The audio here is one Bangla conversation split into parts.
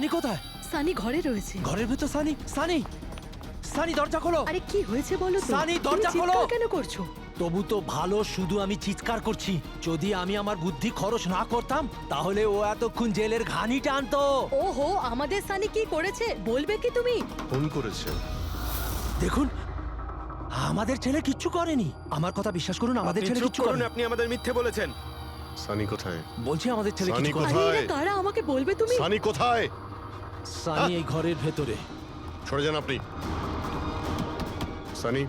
সানি কোথায়? সানি ঘরে রয়েছে। ঘরের ভেতর সানি? সানি, সানি দরজা খোলো। আরে কি হয়েছে বলো তো? সানি, তুমি দরজা খোলো। চিৎকার কেন করছো? তবু তো ভালো, শুধু আমি চিৎকার করছি। যদি আমি আমার বুদ্ধি খরচ না করতাম তাহলে ও এতক্ষণ জেলের ঘানি টানতো। ওহো, আমাদের সানি কি করেছে বলবে কি তুমি? ফোন করেছে। দেখুন, আমাদের ছেলে কিচ্ছু করেনি। আমার কথা বিশ্বাস করুন, আমাদের ছেলে কিচ্ছু করেনি। আপনি আমাদের মিথ্যে বলেছেন। সানি কোথায়? বলছি আমাদের ছেলে সানি কিছু করেনি। আরে কোথায়? এরা কারা আমাকে বলবে তুমি? সানি কোথায়? সানি এই ঘরের ভেতরে। সরে যান আপনি। সানি,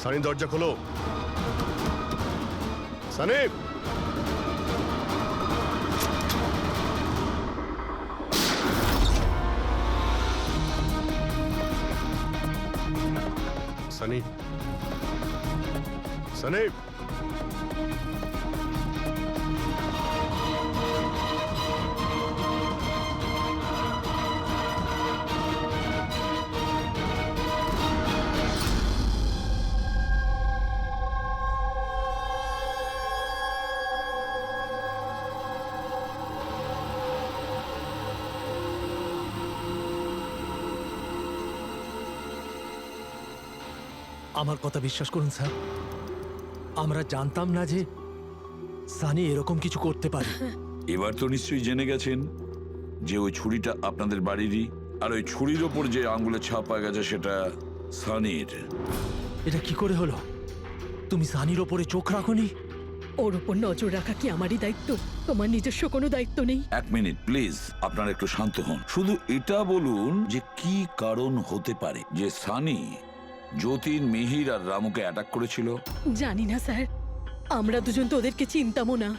সানি দরজা খোলো। সানি, সানি, সানি। আমার কথা বিশ্বাস করুন স্যার, আমরা জানতাম না যে সানি এরকম কিছু করতে পারে। এবার তো নিশ্চয়ই জেনে গেছেন যে ওই ছুরিটা আপনাদের বাড়িরই, আর ওই ছুরির ওপর যে আঙ্গুলের ছাপ পাওয়া গেছে সেটা সানির। এটা কি করে হলো? তুমি সানির ওপরে চোখ রাখোনি? ওর উপর নজর রাখা কি আমারই দায়িত্ব? তোমার নিজস্ব কোনো দায়িত্ব নেই? এক মিনিট প্লিজ, আপনারা একটু শান্ত হন। শুধু এটা বলুন যে কি কারণ হতে পারে যে সানি যতীন, মিহির আর রামুকে অ্যাটাক করেছিল। জানি না স্যার, আমরা দুজন তো ওদেরকে চিনতামও না।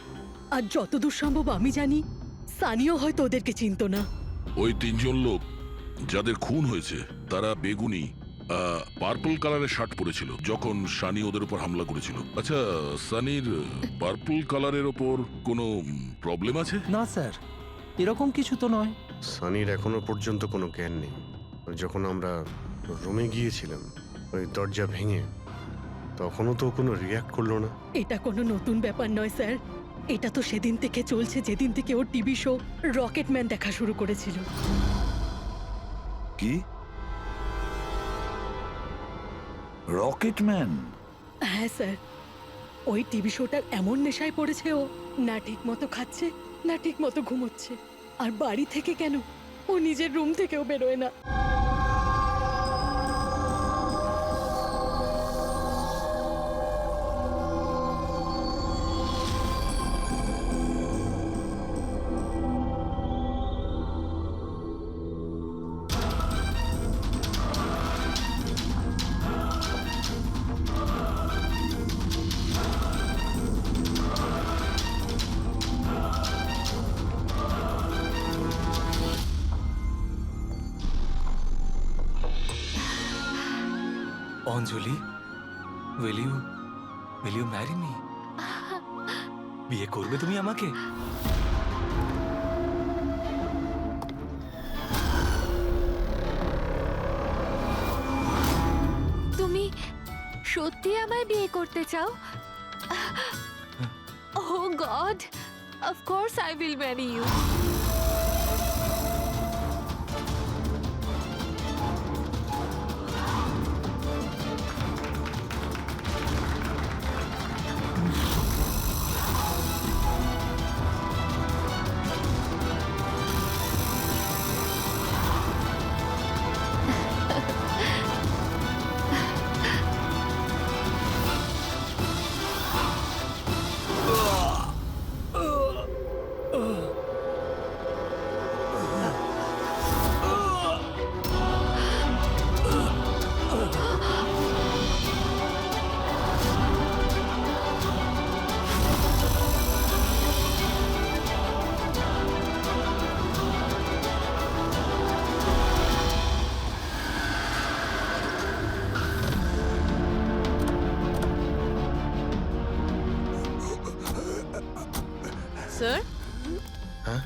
আর যতদূর সম্ভব আমি জানি সানিও হয়তো ওদেরকে চিনতো না। ওই তিনজন লোক যাদের খুন হয়েছে তারা বেগুনি পার্পল কালারের শার্ট পরেছিল যখন সানি ওদের উপর হামলা করেছিল। আচ্ছা, সানির পার্পল কালারের ওপর কোনো প্রবলেম আছে? না স্যার, এরকম কিছু তো নয়। সানির এখনো পর্যন্ত কোনো জ্ঞান নেই। যখন আমরা রুমে গিয়েছিলাম ওই দরজা ভেঙে, তখনও তো কোনো রিয়াক্ট করলো না। এটা কোনো নতুন ব্যাপার নয় স্যার, এটা তো সেদিন থেকে চলছে যেদিন থেকে ওর টিভি শো রকেটম্যান দেখা শুরু করেছিল। কি? রকেটম্যান? হ্যাঁ স্যার, ওই টিভি শোটার এমন নেশায় পড়েছে ও, না ঠিক মতো খাচ্ছে না ঠিক মতো ঘুমোচ্ছে। আর বাড়ি থেকে কেন, ও নিজের রুম থেকেও বেরোয় না। অঞ্জলি, will you marry me? বিয়ে করবে তুমি আমাকে? তুমি সত্যি আমায় বিয়ে করতে চাও? Oh God, of course I will marry you. Sir, হ্যাঁ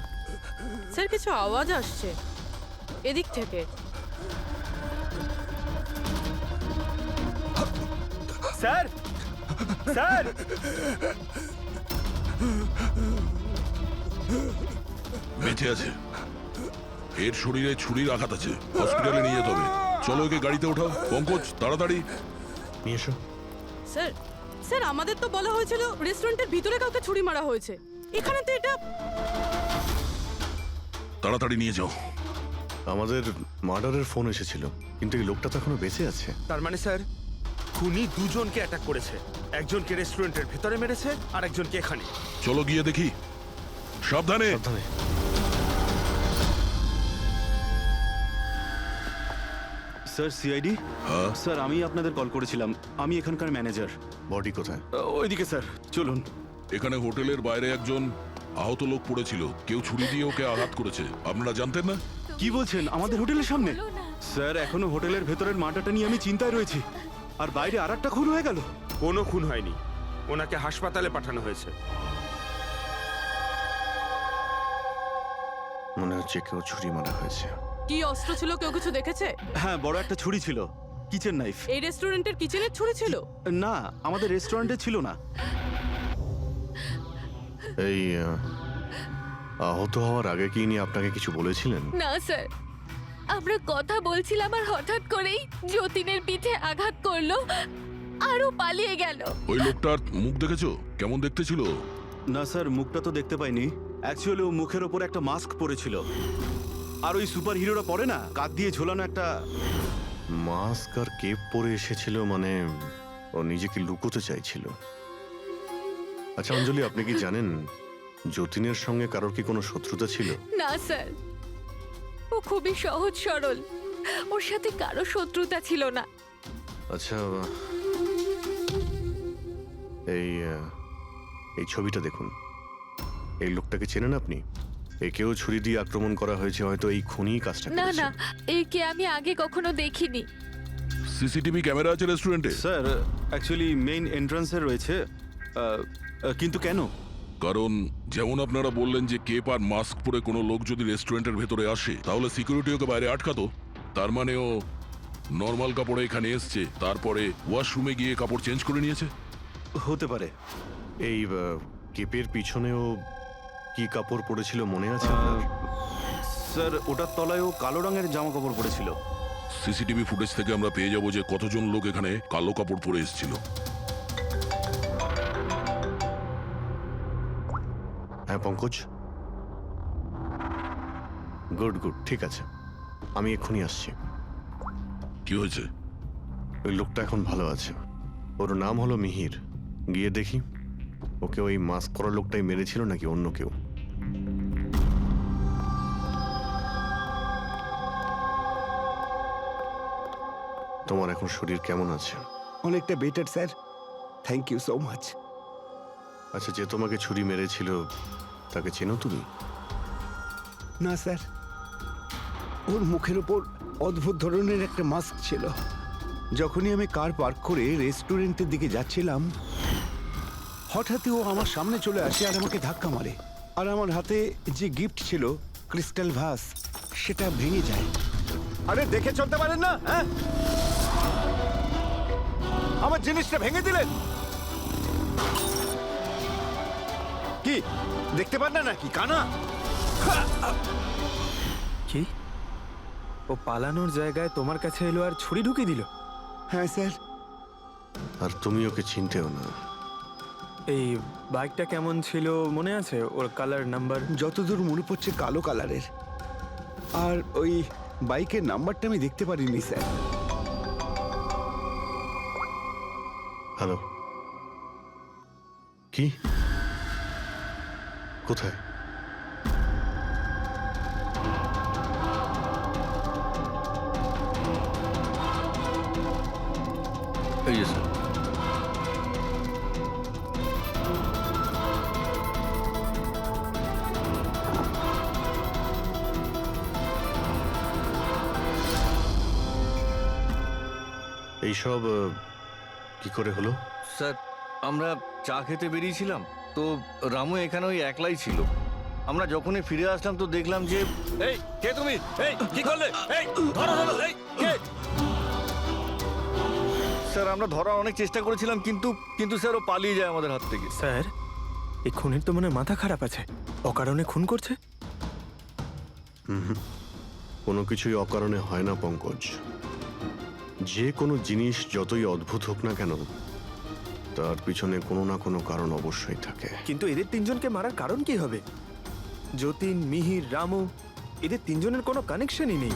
স্যার কিছু আওয়াজ আসছে এদিক থেকে। স্যার, স্যার, বেঁচে আছে। এর শরীরে ছুরির আঘাত আছে, হসপিটালে নিয়ে যেতে হবে। চলো ওকে গাড়িতে ওঠাও। পঙ্কজ, তাড়াতাড়ি নিয়ে এসো। স্যার স্যার আমাদের তো বলা হয়েছিল রেস্টুরেন্টের ভিতরে কাউকে ছুরি মারা হয়েছে, এখানে তো এটা। তাড়াতাড়ি নিয়ে যাও। আমাদের মার্ডারের ফোন এসেছিল, কিন্তু এই লোকটা তো এখনো বেঁচে আছে। তার মানে স্যার খুনি দুজনকে অ্যাটাক করেছে, একজনকে রেস্টুরেন্টের ভেতরে মেরেছে আর একজনকে এখানে। চলো গিয়ে দেখি। সাবধানে। সাবধানে। স্যার সিআইডি হ্যাঁ? স্যার আমি আপনাদের কল করেছিলাম, আমি এখানকার ম্যানেজার। বডি কোথায়? ওইদিকে স্যার, চলুন। এখানে হোটেলের বাইরে একজন আহত লোক পড়েছিল, কেউ ছুরি দিয়ে ওকে আঘাত করেছে। আপনারা জানতেন না? কি বলছেন, আমাদের হোটেলের সামনে? বলো না। স্যার এখনো হোটেলের ভেতরের মার্ডারটা নিয়ে আমি চিন্তায় রয়েছি, আর বাইরে আর একটা খুন হয়ে গেল। কোনো খুন হয়নি, ওনাকে হাসপাতালে পাঠানো হয়েছে। মনে হচ্ছে কেউ ছুরি মারা হয়েছে। কি অস্ত্র ছিল, কেউ কিছু দেখেছে? হ্যাঁ, বড় একটা ছুরি ছিল, কিচেন নাইফ। এই রেস্টুরেন্টের কিচেনের ছুরি ছিল? না, আমাদের রেস্টুরেন্টে ছিল না। এই আহত হওয়ার আগে কি ইনি আপনাকে কিছু বলেছিলেন? না স্যার, আমরা কথা বলছিলাম আর হঠাৎ করেই যতীনের পিঠে আঘাত করলো আরও পালিয়ে গেল। ওই লোকটার মুখ দেখেছো? কেমন দেখতে ছিল? না স্যার, মুখটা তো দেখতে পাইনি। অ্যাকচুয়ালি ও মুখের ওপর একটা মাস্ক পরেছিল, আর ওই সুপার হিরোরা পরে না, কাঁধ দিয়ে ঝোলানো একটা। মাস্ক আর কেপ পরে এসেছিল, মানে ও নিজেকে লুকোতে চাইছিল। আচ্ছা অঞ্জলি, আপনি কি জানেন যতীনের সঙ্গে কারোর কি কোনো শত্রুতা ছিল? না স্যার, ও খুবই সহজ সরল, ওর সাথে কারো শত্রুতা ছিল না। আচ্ছা, এই ছবিটা দেখুন। এই লোকটাকে চেনেন আপনি? একেও ছুরি দিয়ে আক্রমণ করা হয়েছে, হয়তো এই খুনি কাজটা না করেছে। না, একে আমি আগে কখনো দেখিনি। সিসিটিভি ক্যামেরা আছে রেস্টুরেন্টে? স্যার অ্যাকচুয়ালি মেইন এন্ট্রান্সে রয়েছে, কিন্তু কেন? কারণ যেমন আপনারা বললেন যে কেপ আর মাস্ক পরে কোনো লোক যদি রেস্টুরেন্টের ভেতরে আসে, তাহলে সিকিউরিটি ওকে বাইরে আটকাতো। তার মানে ও নর্মাল কাপড়ে এখানে এসছে, তারপরে ওয়াশরুমে গিয়ে কাপড় চেঞ্জ করে নিয়েছে। হতে পারে। এই কেপের পিছনেও কি কাপড় পরেছিল মনে আছে আপনার? স্যার ওটার তলায় ও কালো রঙের জামা কাপড় পরেছিল। সিসিটিভি ফুটেজ থেকে আমরা পেয়ে যাবো যে কতজন লোক এখানে কালো কাপড় পরে এসেছিল। হ্যাঁ পঙ্কজ, গুড গুড, ঠিক আছে, আমি এক্ষুনি আসছি। কি হয়েছে? ওই লোকটা এখন ভালো আছে, ওর নাম হলো মিহির। গিয়ে দেখি ওকে ওই মাস্ক পরা লোকটাই মেরেছিল নাকি অন্য কেউ। তোমার এখন শরীর কেমন আছে? অনেকটা better sir, thank you so much. আচ্ছা, যে তোমাকে ছুরি মেরেছিল তাকে চেনো তুমি? না স্যার, ওর মুখের ওপর অদ্ভুত ধরনের একটা মাস্ক ছিল। যখনই আমি কার পার্ক করে রেস্টুরেন্টের দিকে যাচ্ছিলাম, হঠাৎই ও আমার সামনে চলে আসে আর আমাকে ধাক্কা মারে, আর আমার হাতে যে গিফট ছিল ক্রিস্টাল ভাস, সেটা ভেঙে যায়। আরে দেখে চলতে পারেন না? হ্যাঁ, আমার জিনিসটা ভেঙে দিলেন। কি দেখতে পান না নাকি কানা? কি? ও পালানোর জায়গায় তোমার কাছে এলো আর ছুরি ঢুকিয়ে দিল? হ্যাঁ স্যার। আর তুমি ওকে চিনতেও না। এই বাইকটা কেমন ছিল মনে আছে? ওর কালার, নাম্বার? যতদূর মনে পড়ছে কালো কালারের, আর ওই বাইকের নাম্বারটা আমি দেখতে পারিনি স্যার। হ্যালো, কি কোথায়? এই যে স্যার। এইসব কি করে হলো? স্যার, আমরা চা খেতে বেরিয়েছিলাম, তো রামু এখানে ওই একলাই ছিল। আমরা যখনই ফিরে আসলাম তো দেখলাম যে। এই কে তুমি? এই কি করলে? এই ধরো ধরো, এই কে? স্যার আমরা ধরার অনেক চেষ্টা করেছিলাম, কিন্তু স্যার ও পালিয়ে যায় আমাদের হাত থেকে। স্যার, এই খুনের তো মনে হয় মাথা খারাপ আছে, অকারণে খুন করছে। কোনো কিছুই অকারণে হয় না পঙ্কজ। যে কোনো জিনিস যতই অদ্ভুত হোক না কেন, তার পিছনে কোনো না কোনো কারণ অবশ্যই থাকে। কিন্তু এদের তিনজনকে মারার কারণ কি হবে? যতীন, মিহির, রামু, এদের তিনজনের কোনো কানেকশনই নেই।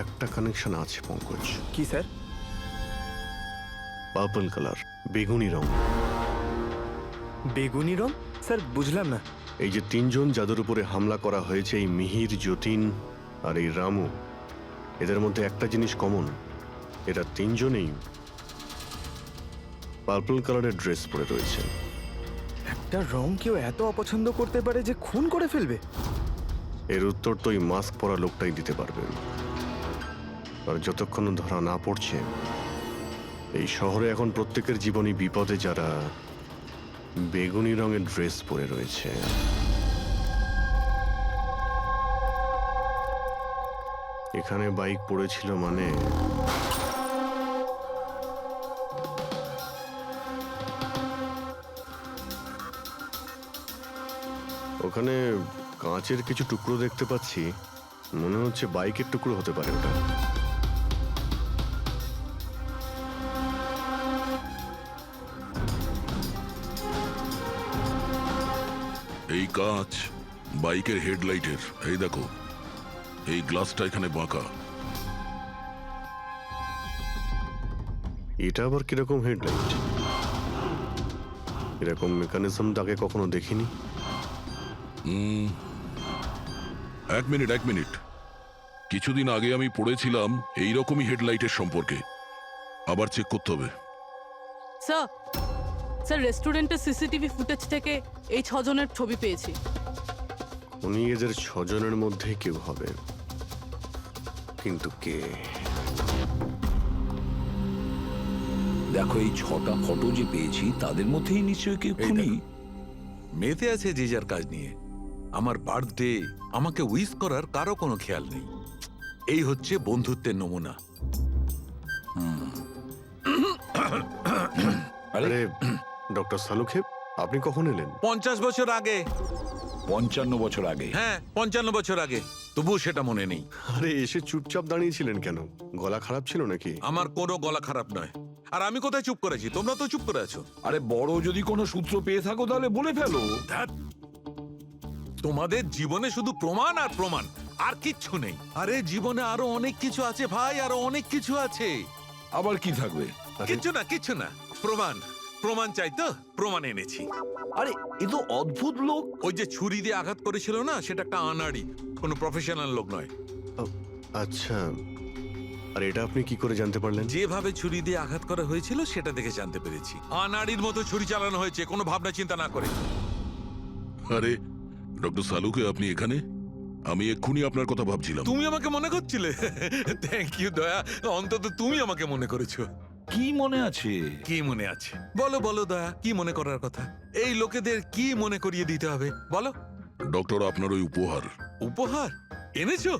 একটা কানেকশন আছে পঙ্কজ। কি স্যার? পার্পল কালার, বেগুনি রং। বেগুনি রং? স্যার বুঝলাম না। এই যে তিনজন যাদের উপরে হামলা করা হয়েছে, এই মিহির, যতীন আর এই রামু, এদের মধ্যে একটা জিনিস কমন, এরা তিনজনেই পার্পল কালারের ড্রেস পরে রয়েছে। একটা রং কেউ এত অপছন্দ করতে পারে যে খুন করে ফেলবে? এর উত্তর তো এই মাস্ক পরা লোকটাই দিতে পারবে। আর যতক্ষণ ধরা না পড়ছে, এই শহরে এখন প্রত্যেকের জীবনই বিপদে যারা বেগুনি রঙের ড্রেস পরে রয়েছে। এখানে বাইক পড়েছিল মানে ওখানে কাঁচের কিছু টুকরো দেখতে পাচ্ছি, মনে হচ্ছে বাইকের টুকরো হতে পারে ওটা। এই কাঁচ বাইকের হেডলাইটের। এই দেখো, এই গ্লাসটা এখানে বাঁকা। এটা আবার কিরকম হেডলাইট? এরকম মেকানিজম আগে কখনো দেখিনি। এক মিনিট। কিছুদিন আগে আমি পড়েছিলাম এইরকমই হেডলাইটের সম্পর্কে। আবার চেক করতে হবে। স্যার রেস্টুরেন্টের সিসিটিভি ফুটেজ থেকে এই 6 জনের ছবি পেয়েছি। উনি এদের 6 জনের মধ্যে কেউ হবে, কিন্তু কে? দেখো, এই 6টা ফটো যে পেয়েছি তাদের মধ্যেই নিশ্চয়ই কেউ খুনি। মেতে আছে যে যার কাজ নিয়ে। আমার বার্থডে, আমাকে উইশ করার কারো কোনো খেয়াল নেই। এই হচ্ছে বন্ধুত্বের নমুনা। আরে ডক্টর সালুখেব, আপনি কখন এলেন? 50 বছর আগে। 55 বছর আগে। হ্যাঁ, 55 বছর আগে। তবুও সেটা মনে নেই। আরে এসে চুপচাপ দাঁড়িয়েছিলেন কেন? গলা খারাপ ছিল নাকি? আমার কোনো গলা খারাপ নয়। আর আমি কোথায় চুপ করেছি? তোমরা তো চুপ করে আছো। আরে বড় যদি কোনো সূত্র পেয়ে থাকো তাহলে বলে ফেলো। ধ্যাৎ। তোমাদের জীবনে শুধু প্রমাণ আর প্রমাণ, আর কিচ্ছু নেই। আরে জীবনে আরো অনেক কিছু আছে ভাই, আরো অনেক কিছু আছে। আবার কি থাকবে? কিচ্ছু না। প্রমাণ চাই তো, প্রমাণ এনেছি। আরে এ তো অদ্ভুত লোক। ওই যে ছুরি দিয়ে আঘাত করেছিল না, সেটা একটা আনাড়ি, কোনো প্রফেশনাল লোক নয়। আচ্ছা, আর এটা আপনি কি করে জানতে পারলেন? যেভাবে ছুরি দিয়ে আঘাত করা হয়েছিল সেটা দেখে জানতে পেরেছি। আনাড়ির মতো ছুরি চালানো হয়েছে, কোনো ভাবনা চিন্তা না করে। আরে ডক্টর সালুকে, আপনি এখানে? আমি এক্ষুনি আপনার কথা ভাবছিলাম। তুমি আমাকে মনে করছিলে? থ্যাংক ইউ দয়া, অন্তত তুমি আমাকে মনে করেছো। কি মনে আছে? কি মনে আছে? বলো দয়া, কি মনে করার কথা? এই লোকেদের কি মনে করিয়ে দিতে হবে বলো। ডক্টর, আপনার ওই উপহার। উপহার এনেছো?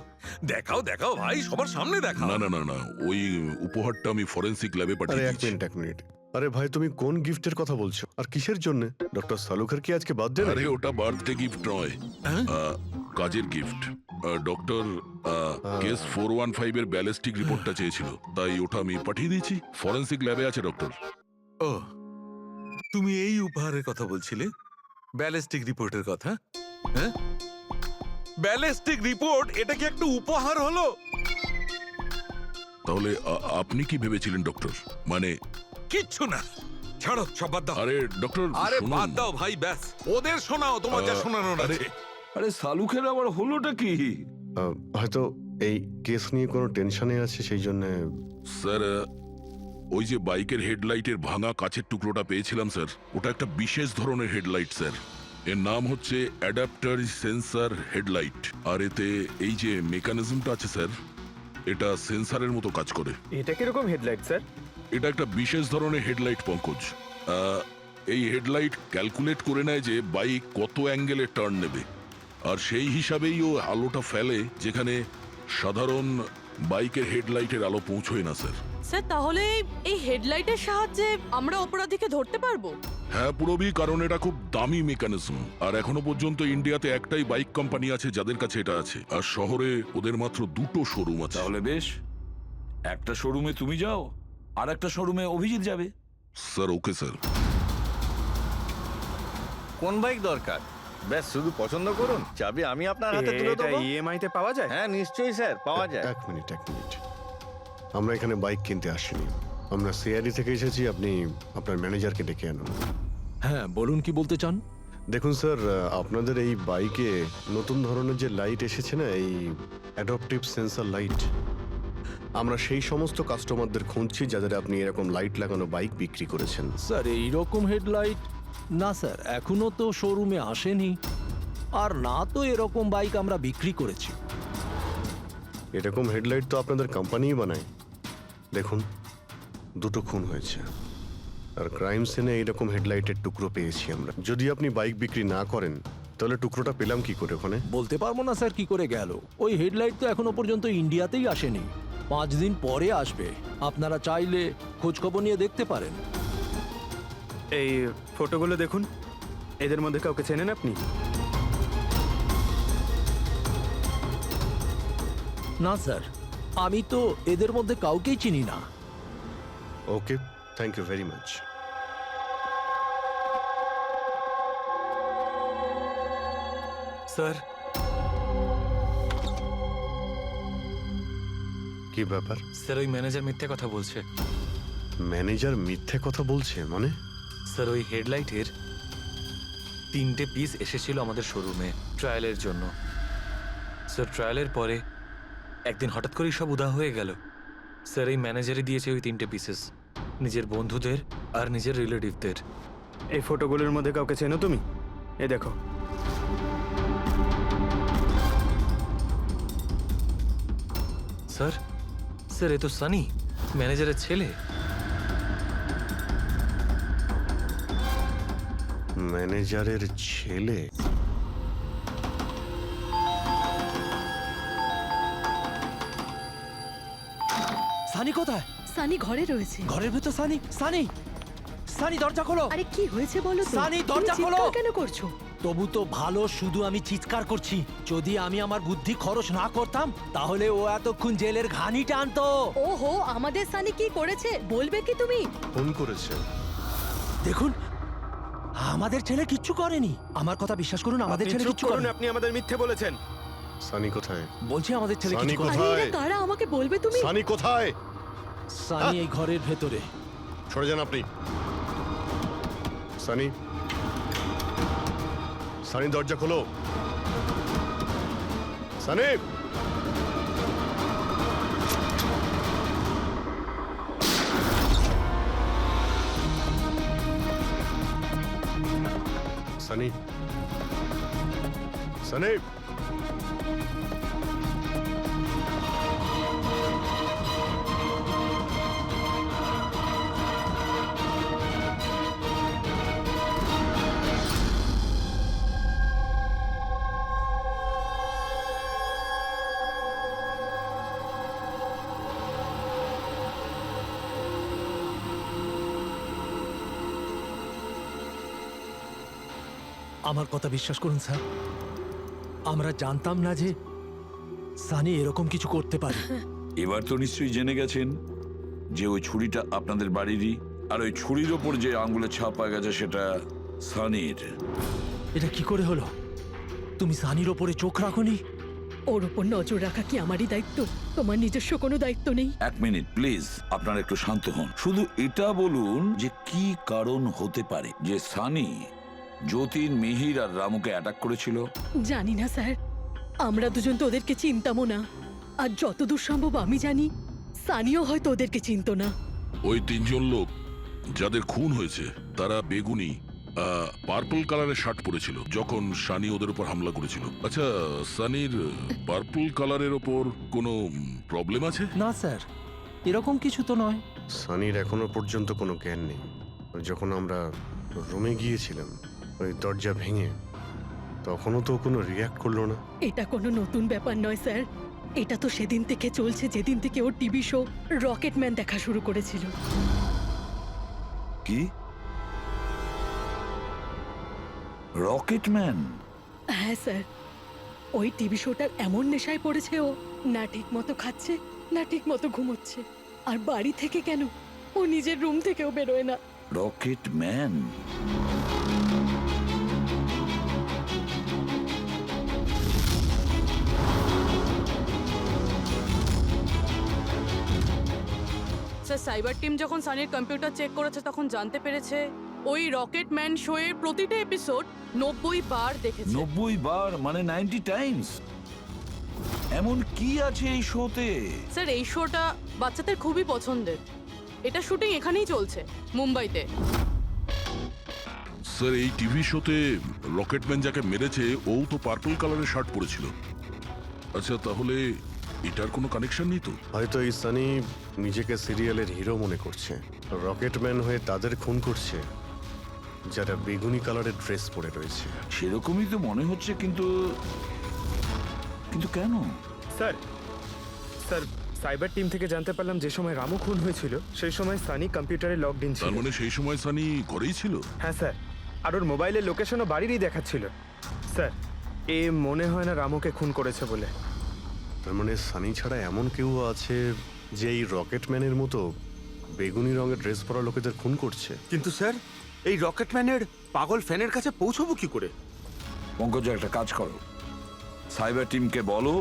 দেখাও ভাই, সবার সামনে দেখাও। না, ওই উপহারটা আমি ফরেনসিক ল্যাবে আরে পাঠিয়ে এক দিয়েছি। মিনিট। আরে ভাই, তুমি কোন গিফটের কথা বলছো আর কিসের জন্য? ডক্টর সালুখের কি আজকে বার্থডে? আরে ওটা বার্থডে গিফট নয়, কাজের গিফট। ডক্টর কেস 415 এর ব্যালিস্টিক রিপোর্টটা চেয়েছিল, তাই ওটা আমি পাঠিয়ে দিয়েছি। ফরেনসিক ল্যাবে আছে ডক্টর। ও, তুমি এই উপহারের কথা বলছিলে? ব্যালিস্টিক রিপোর্টের কথা? হ্যাঁ, ব্যালিস্টিক রিপোর্ট, এটা কি একটা উপহার হলো? তাহলে আপনি কি ভেবেছিলেন ডক্টর? মানে কিচ্ছু না, ছাড়ো, সব বাদ দাও। আরে ডক্টর, আরে শুনুন। বাদ দাও ভাই, ব্যাস ওদের শোনাও, তোমার যা শোনানোর আছে। আরে সালুখের আবার হলোটা কি? হয়তো এই কেস নিয়ে কোনো টেনশনে আছে, সেই জন্য। স্যার, ওই যে বাইকের হেডলাইটের ভাঙা কাচের টুকরোটা পেয়েছিলাম স্যার, ওটা একটা বিশেষ ধরনের হেডলাইট স্যার। এর নাম হচ্ছে অ্যাডাপ্টার সেন্সর হেডলাইট। আর এতে এই যে মেকানিজমটা আছে স্যার, এটা সেন্সরের মতো কাজ করে। এটা কিরকম হেডলাইট স্যার? এটা একটা বিশেষ ধরনের হেডলাইট পঙ্কজ। এই হেডলাইট ক্যালকুলেট করে নেয় যে বাইক কত অ্যাঙ্গেলে টার্ন নেবে, আর সেই হিসাবেই ও আলোটা ফেলে যেখানে সাধারণ বাইকের হেডলাইটের আলো পৌঁছয় না স্যার। স্যার তাহলে এই হেডলাইটের সাহায্যে আমরা অপরাধীকে ধরতে পারবো? হ্যাঁ পুরবি, কারণ এটা খুব দামি মেকানিজম। আর এখনো পর্যন্ত ইন্ডিয়াতে একটাই বাইক কোম্পানি আছে যাদের কাছে এটা আছে, আর শহরে ওদের মাত্র 2টো শোরুম আছে। তাহলে বেশ, একটা শোরুমে তুমি যাও আর একটা শোরুমে অভিজিৎ যাবে। Sir okay sir. কোন বাইক দরকার? ব্যাস শুধু পছন্দ করুন, চাবি আমি আপনার হাতে তুলে এটা দেবো। ইএমআই তে পাওয়া যায়? হ্যাঁ নিশ্চয়ই স্যার, পাওয়া যায়। এক মিনিট। আমরা এখানে বাইক কিনতে আসিনি, আমরা সিআইডি থেকে এসেছি। আপনি আপনার ম্যানেজারকে ডেকে আনুন। হ্যাঁ বলুন, কি বলতে চান? দেখুন স্যার, আপনাদের এই বাইকে নতুন ধরনের যে লাইট এসেছে না, এই অ্যাডপটিভ সেন্সর লাইট, আমরা সেই সমস্ত কাস্টমারদের খুঁজছি যাদের আপনি এরকম লাইট লাগানো বাইক বিক্রি করেছেন। স্যার এইরকম হেডলাইট না স্যার, এখনো তো শোরুমে আসেনি, আর না তো এরকম বাইক আমরা বিক্রি করেছি। এরকম হেডলাইট তো আপনাদের কোম্পানিই বানায়। দেখুন, 2টো খুন হয়েছে, আর ক্রাইম সিনে এইরকম হেডলাইটের টুকরো পেয়েছি আমরা। যদি আপনি বাইক বিক্রি না করেন তাহলে টুকরোটা পেলাম কি করে ওখানে? বলতে পারবো না স্যার কি করে গেল। ওই হেডলাইট তো এখনো পর্যন্ত ইন্ডিয়াতেই আসেনি, 5 দিন পরে আসবে। আপনারা চাইলে খোঁজখবর নিয়ে দেখতে পারেন। এই ফটোগুলো দেখুন, এদের মধ্যে কাউকে চেনেন আপনি? না স্যার, আমি তো এদের মধ্যে কাউকেই চিনি না। Okay, thank you very much. Sir, কি ব্যাপার? স্যার ওই ম্যানেজার মিথ্যে কথা বলছে। ম্যানেজার মিথ্যে কথা বলছে মানে? স্যার ওই হেডলাইটের 3টে পিস এসেছিল আমাদের শোরুমে ট্রায়ালের জন্য। স্যার ট্রায়ালের পরে একদিন হঠাৎ করেই সব উধাও হয়ে গেল। স্যার এই ম্যানেজারই দিয়েছে ওই 3টে পিসেস, নিজের বন্ধুদের আর নিজের রিলেটিভদের। এই ফটোগুলোর মধ্যে কাউকে চেনো তুমি? এ দেখো। স্যার স্যার এ তো সানি, ম্যানেজারের ছেলে। ম্যানেজারের ছেলে? সানি কোথায়? সানি ঘরে রয়েছে। ঘরের ভেতর সানি? সানি, সানি দরজা খোলো। আরে কি হয়েছে বলো তো? সানি, তুমি দরজা খোলো। চিৎকার কেন করছো? তবু তো ভালো, শুধু আমি চিৎকার করছি। যদি আমি আমার বুদ্ধি খরচ না করতাম তাহলে ও এতক্ষণ জেলের ঘানি টানতো। ওহো, আমাদের সানি কি করেছে বলবে কি তুমি? ফোন করেছে। দেখুন, আমাদের ছেলে কিচ্ছু করেনি। আমার কথা বিশ্বাস করুন, আমাদের ছেলে কিচ্ছু করেনি। আপনি আমাদের মিথ্যে বলেছেন। সানি কোথায়? বলছি আমাদের ছেলে সানি কিচ্ছু করেনি। কোথায়? আরে এরা কারা আমাকে বলবে তুমি? সানি কোথায়? সানি এই ঘরের ভেতরে। সরে যান আপনি। সানি, সানি দরজা খোলো। সানি, সানি, সানি। আমার কথা বিশ্বাস করুন স্যার, আমরা জানতাম না যে সানি এরকম কিছু করতে পারে। এবার তো নিশ্চয়ই জেনে গেছেন যে ওই ছুরিটা আপনাদের বাড়িরই, আর ওই ছুরির ওপর যে আঙ্গুলের ছাপ পাওয়া গেছে সেটা সানির। এটা কি করে হলো? তুমি সানির ওপরে চোখ রাখোনি? ওর উপর নজর রাখা কি আমারই দায়িত্ব? তোমার নিজস্ব কোনো দায়িত্ব নেই? 1 মিনিট প্লিজ, আপনারা একটু শান্ত হন। শুধু এটা বলুন যে কি কারণ হতে পারে যে সানি যতীন, মিহির আর রামুকে অ্যাটাক করেছিল। জানি না স্যার, আমরা দুজন তো ওদেরকে চিনতামও না। আর যতদূর সম্ভব আমি জানি, সানিও হয়তো ওদেরকে চিনতো না। ওই 3জন লোক যাদের খুন হয়েছে তারা বেগুনি পার্পল কালারের শার্ট পরেছিল যখন সানি ওদের উপর হামলা করেছিল। আচ্ছা, সানির পার্পল কালারের ওপর কোনো প্রবলেম আছে? না স্যার, এরকম কিছু তো নয়। সানির এখনো পর্যন্ত কোনো জ্ঞান নেই। যখন আমরা রুমে গিয়েছিলাম ওই দরজা ভেঙে, তখনও তো কোনো রিয়াক্ট করলো না। এটা কোনো নতুন ব্যাপার নয় স্যার। এটা তো সেদিন থেকে চলছে যেদিন থেকে ওর টিভি শো রকেটম্যান দেখা শুরু করেছিল। কি রকেটম্যান? হ্যাঁ স্যার, ওই টিভি শোটার এমন নেশায় পড়েছে ও, না ঠিক মতো খাচ্ছে না ঠিক মতো ঘুমোচ্ছে, আর বাড়ি থেকে কেন ও নিজের রুম থেকেও বেরোয় না। রকেটম্যান? স্যার সাইবার টিম যখন সানির কম্পিউটার চেক করেছে তখন জানতে পেরেছে ওই রকেটম্যান শো এর প্রতিটা এপিসোড 90 বার দেখেছে। 90 বার মানে 90 টাইমস? এমন কি আছে এই শোতে? স্যার এই শোটা বাচ্চাদের খুবই পছন্দের। এটা শুটিং এখানেই চলছে, মুম্বাইতে। স্যার এই টিভি শোতে রকেটম্যান যাকে মেরেছে ও তো পার্পল কালারের শার্ট পরেছিল। আচ্ছা তাহলে এটার কোনো কানেকশন নেই তো? হয়তো এই সানি নিজেকে সিরিয়ালের হিরো মনে করছে, রকেটম্যান হয়ে তাদের খুন করছে যারা বেগুনি কালারের ড্রেস পরে রয়েছে। সেরকমই তো মনে হচ্ছে, কিন্তু কিন্তু কেন? স্যার স্যার সাইবার টিম থেকে জানতে পারলাম যে সময় রামু খুন হয়েছিল সেই সময় সানি কম্পিউটারে লগড ইন ছিল। তার মানে সেই সময় সানি ঘরেই ছিল? হ্যাঁ স্যার, আর ওর মোবাইলের লোকেশনও বাড়িরই দেখাচ্ছিল। স্যার এ মনে হয় না রামুকে খুন করেছে বলে। তার মানে সানি ছাড়া এমন কেউ আছে যে এই রকেটম্যানের মতো বেগুনি রঙের ড্রেস পরা লোকেদের খুন করছে। কিন্তু স্যার এই রকেটম্যানের পাগল ফ্যানের কাছে পৌঁছবো কি করে? পঙ্কজ একটা কাজ করো, সাইবার টিমকে বলো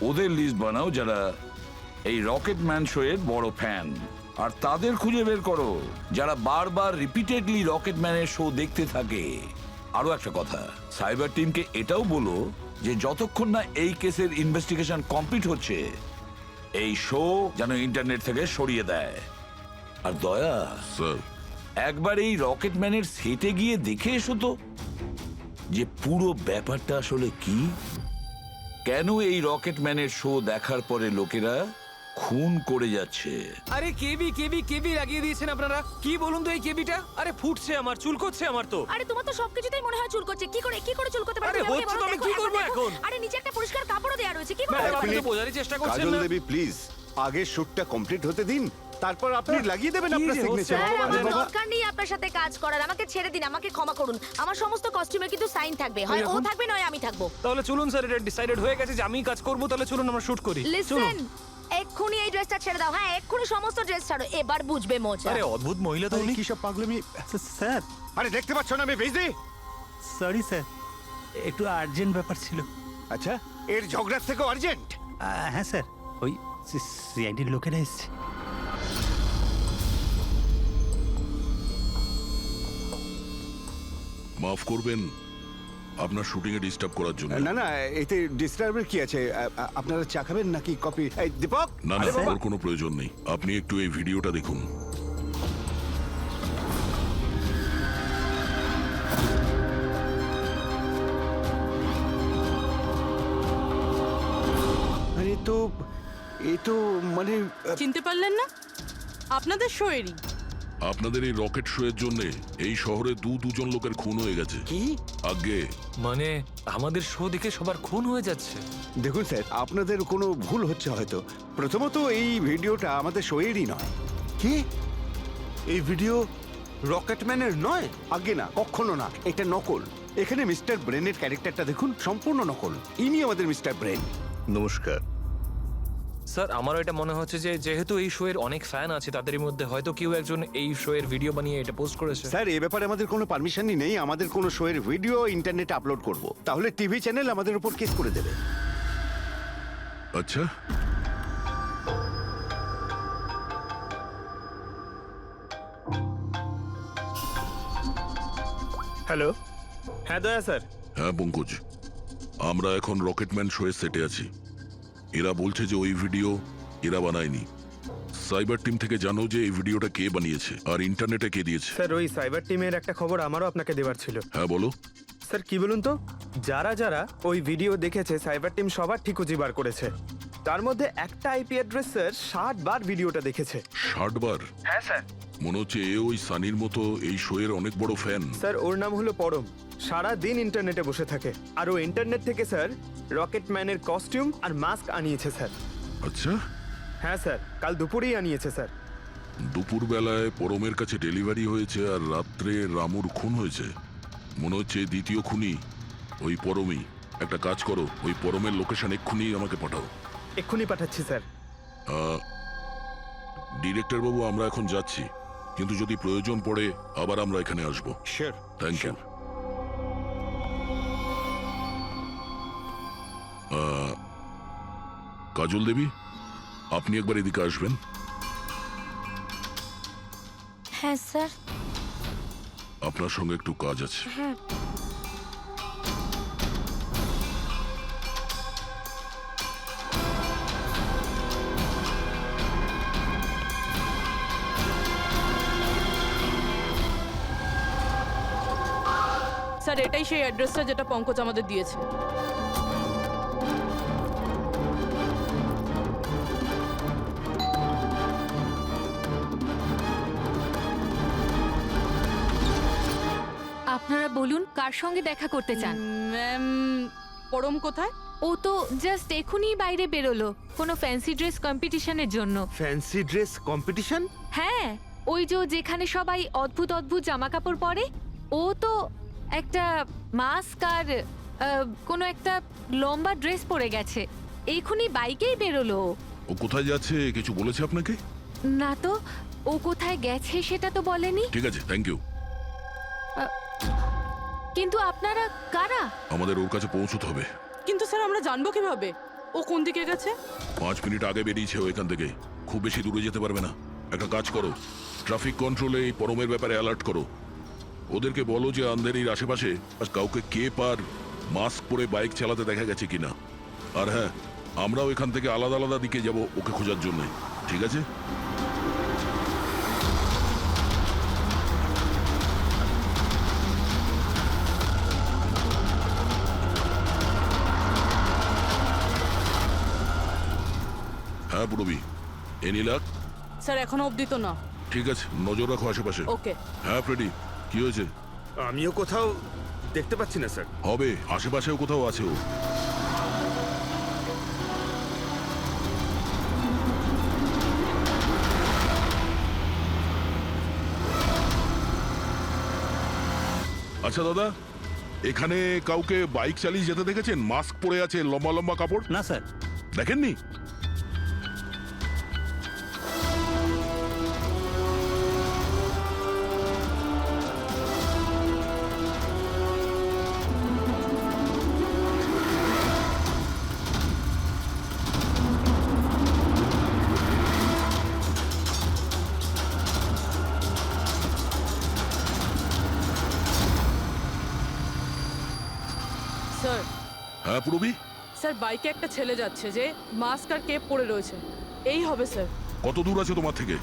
ওদের লিস্ট বানাও যারা এই রকেটম্যান শো এর বড় ফ্যান, আর তাদের খুঁজে বের করো যারা বারবার রিপিটেডলি রকেটম্যানের শো দেখতে থাকে। আরো একটা কথা, সাইবার টিমকে এটাও বলো যে যতক্ষণ না এই কেসের ইনভেস্টিগেশন কমপ্লিট হচ্ছে এই শো যেন ইন্টারনেট থেকে সরিয়ে দেয়। আর দয়া স্যার, একবার এই রকেটম্যানের সেটে গিয়ে দেখে এসো তো যে পুরো ব্যাপারটা আসলে কি, কেন এই রকেটম্যানের শো দেখার পরে লোকেরা খুন করে যাচ্ছে। আরে কেবি কেবি কেবি লাগিয়ে দিয়েছেন আপনারা। কি বলুন তো এই কেবিটা? আরে ফুটছে আমার, চুলকোচ্ছে আমার তো। আরে তোমার তো সবকিছুতেই মনে হয় চুল করছে। কি করে চুল করতে পারে? আরে হচ্ছে তো, আমি কি করবো এখন? আরে নিচে একটা পরিষ্কার কাপড়ও দেয়া রয়েছে। কি করে? আপনি তো বোঝারই চেষ্টা করছেন কাজল না। দেবী প্লিজ আগে শুটটা কমপ্লিট হতে দিন, তারপর আপনি লাগিয়ে দেবেন আপনার সিগনেচার। আমার দরকার নেই আপনার সাথে কাজ করার। আমাকে ছেড়ে দিন, আমাকে ক্ষমা করুন। আমার সমস্ত কস্টিউমে কিন্তু সাইন থাকবে, হয় ও থাকবে নয় আমি থাকবো। তাহলে চলুন স্যার, এটা ডিসাইডেড হয়ে গেছে যে আমিই কাজ করব। তাহলে চলুন আমরা শুট করি। লিসেন, এক্ষুনি এই ড্রেসটা ছেড়ে দাও। হ্যাঁ এক্ষুনি সমস্ত ড্রেস ছাড়ো, এবার বুঝবে মজা। আরে অদ্ভুত মহিলা তো উনি। কি সব পাগলামি স্যার, আরে দেখতে পাচ্ছ না আমি বিজি। সরি স্যার, একটু আর্জেন্ট ব্যাপার ছিল। আচ্ছা এর ঝগড়ার থেকেও আর্জেন্ট? হ্যাঁ স্যার, ওই সিআইডির লোকেরা এসছে। মাফ করবেন আপনার শুটিং এ ডিস্টার্ব করার জন্য। না না, এতে ডিস্টার্বের কি আছে? আপনারা চা খাবেন নাকি কফি? এই দীপক। না না, ওর কোনো প্রয়োজন নেই। আপনি একটু এই ভিডিওটা দেখুন। আরে তো এ তো মানে চিনতে পারলেন না? আপনাদের শো এরই। আপনাদের এই রকেট শো এর জন্য এই শহরে দুজন লোকের খুন হয়ে গেছে। কি? আগে মানে আমাদের শো দেখে সবার খুন হয়ে যাচ্ছে? দেখুন স্যার, আপনাদের কোনো ভুল হচ্ছে হয়তো। প্রথমত এই ভিডিওটা আমাদের শোয়েরই নয়। কি? এই ভিডিও রকেটম্যানের নয়? আগে না, কখনো না, এটা নকল। এখানে মিস্টার ব্রেনের ক্যারেক্টারটা দেখুন, সম্পূর্ণ নকল। ইনি আমাদের মিস্টার ব্রেন। নমস্কার। স্যার আমারও এটা মনে হচ্ছে যে যেহেতু এই শো এর অনেক ফ্যান আছে, তাদের মধ্যে হয়তো কেউ একজন এই শো এর ভিডিও বানিয়ে এটা পোস্ট করেছে। স্যার এ ব্যাপারে আমাদের কোনো পারমিশনই নেই। আমাদের কোনো শোয়ের ভিডিও ইন্টারনেটে আপলোড করব, তাহলে টিভি চ্যানেল আমাদের উপর কেস করে দেবে। আচ্ছা, হ্যালো, হ্যাঁ দয়া স্যার। হ্যাঁ পঙ্কজ, আমরা এখন রকেটম্যান শো এর সেটে আছি। এরা বলছে যে ওই ভিডিও এরা বানায়নি। সাইবার টিম থেকে জানো যে এই ভিডিওটা কে বানিয়েছে আর ইন্টারনেটে কে দিয়েছে? স্যার ওই সাইবার টিমের একটা খবর আমারও আপনাকে দেওয়ার ছিল। হ্যাঁ বলো। স্যার কি বলুন তো, যারা যারা ওই ভিডিও দেখেছে সাইবার টিম সবার ঠিক খুঁজে বার করেছে। তার মধ্যে একটা আইপি অ্যাড্রেস স্যার 60 বার ভিডিওটা দেখেছে। 60 বার? হ্যাঁ স্যার। মনে হচ্ছে এ ওই সানির মতো এই শো এর অনেক বড় ফ্যান। স্যার ওর নাম হলো পরম। সারা দিন ইন্টারনেটে বসে থাকে আর ও ইন্টারনেট থেকে স্যার রকেট ম্যানের কস্টিউম আর মাস্ক আনিয়েছে স্যার। আচ্ছা, হ্যাঁ স্যার, কাল দুপুরেই আনিয়েছে স্যার। দুপুরবেলায় পরমের কাছে ডেলিভারি হয়েছে আর রাত্রে রামুর খুন হয়েছে। মনে হচ্ছে দ্বিতীয় খুনি ওই পরমই। একটা কাজ করো, ওই পরমের লোকেশন এক্ষুনি আমাকে পাঠাও। এক্ষুনি পাঠাচ্ছি স্যার। ডিরেক্টর বাবু, আমরা এখন যাচ্ছি, কিন্তু যদি প্রয়োজন পড়ে আবার আমরা এখানে আসবো। Sure. Thank you. Kajal Devi, আপনি একবার এদিকে আসবেন। হ্যাঁ স্যার। আপনার সঙ্গে একটু কাজ আছে। হ্যাঁ। স্যার এটাই সেই অ্যাড্রেসটা যেটা পঙ্কজ আমাদের দিয়েছে। আপনারা বলুন কার সঙ্গে দেখা করতে চান? ম্যাম, পরম কোথায়? ও তো জাস্ট এখনই বাইরে বেরোলো কোনো ফ্যান্সি ড্রেস কম্পিটিশনের জন্য। Fancy dress competition? হ্যাঁ, ওই যে যেখানে সবাই অদ্ভুত অদ্ভুত জামা কাপড় পরে, ও তো একটা মাস্ক আর কোনো একটা লম্বা ড্রেস পরে গেছে। এখনই বাইকেই বেরোলো। ও কোথায় যাচ্ছে কিছু বলেছে আপনাকে? না তো, ও কোথায় গেছে সেটা তো বলেনি। ঠিক আছে, থ্যাংক ইউ। কিন্তু আপনারা কারা? আমাদের ওর কাছে পৌঁছতে হবে। কিন্তু স্যার আমরা জানবো কিভাবে ও কোন দিকে গেছে? 5 মিনিট আগে বেরিয়েছে ও এখান থেকে, খুব বেশি দূরে যেতে পারবে না। একটা কাজ করো, ট্রাফিক কন্ট্রোলে এই পরমের ব্যাপারে অ্যালার্ট করো। ওদেরকে বলো যে আন্ধেরির আশেপাশে কাউকে কেপ আর মাস্ক পরে বাইক চালাতে দেখা গেছে কিনা। আর হ্যাঁ, আমরাও এখান থেকে আলাদা আলাদা দিকে যাব ওকে খোঁজার জন্য। ঠিক আছে? হ্যাঁ পুরবি, এনি লাক? স্যার এখনো অবধি তো না। ঠিক আছে, নজর রাখো আশেপাশে। ওকে। হ্যাঁ ফ্রেডি, কি হয়েছে? আমিও কোথাও দেখতে পাচ্ছি না স্যার। হবে, আশেপাশেও কোথাও আছে ও। আচ্ছা দাদা, এখানে কাউকে বাইক চালিয়ে যেতে দেখেছেন? মাস্ক পরে আছে, লম্বা লম্বা কাপড়? না স্যার। দেখেননি? স্যার। হ্যাঁ পুরবি? স্যার বাইকে একটা ছেলে যাচ্ছে যে মাস্ক আর কেপ পরে রয়েছে। এই হবে স্যার। কত দূর আছে তোমার থেকে?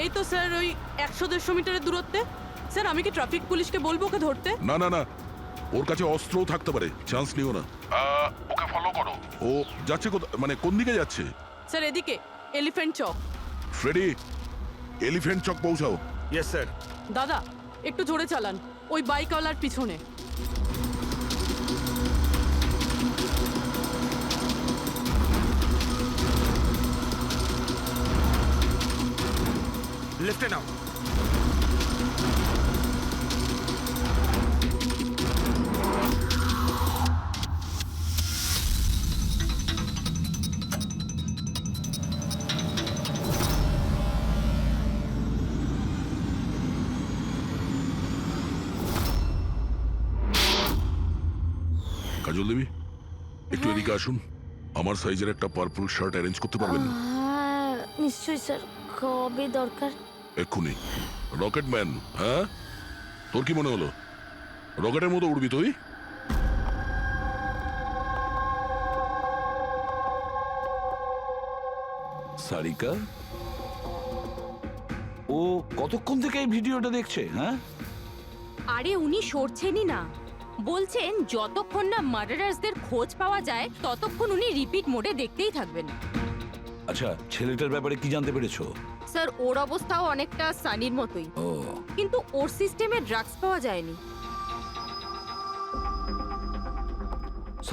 এই তো স্যার ওই 100-150 মিটারের দূরত্বে। স্যার আমি কি ট্রাফিক পুলিশকে বলবো ওকে ধরতে? না না না, ওর কাছে অস্ত্রও থাকতে পারে, চান্স নিও না। ওকে ফলো করো। ও যাচ্ছে মানে কোন দিকে যাচ্ছে? স্যার এদিকে, Elephant Chowk. Freddie, Elephant Chowk পৌঁছাও। Yes sir. দাদা একটু জোরে চালান, ওই বাইকওয়ালার পিছনে। লেফটে নাও। কাজল দেবী, একটু এদিকে আসুন। আমার সাইজের একটা পার্পল শার্ট অ্যারেঞ্জ করতে পারবেন? নিশ্চয়ই স্যার, কবে দরকার? এক্ষুনি। রকেট ম্যান, হ্যাঁ? তোর কি মনে হলো রকেটের মতো উড়বি তুই? সারিকা, ও কতক্ষণ থেকে এই ভিডিওটা দেখছে? হ্যাঁ, আরে উনি সরছেনই না, বলছেন যতক্ষণ না মার্ডারার্সদের খোঁজ পাওয়া যায় ততক্ষণ উনি রিপিট মোডে দেখতেই থাকবেন। আচ্ছা, ছেলেটার ব্যাপারে কি জানতে পেরেছো? স্যার ওর অবস্থাও অনেকটা সানির মতোই, ও, কিন্তু ওর সিস্টেমে ড্রাগস পাওয়া যায়নি।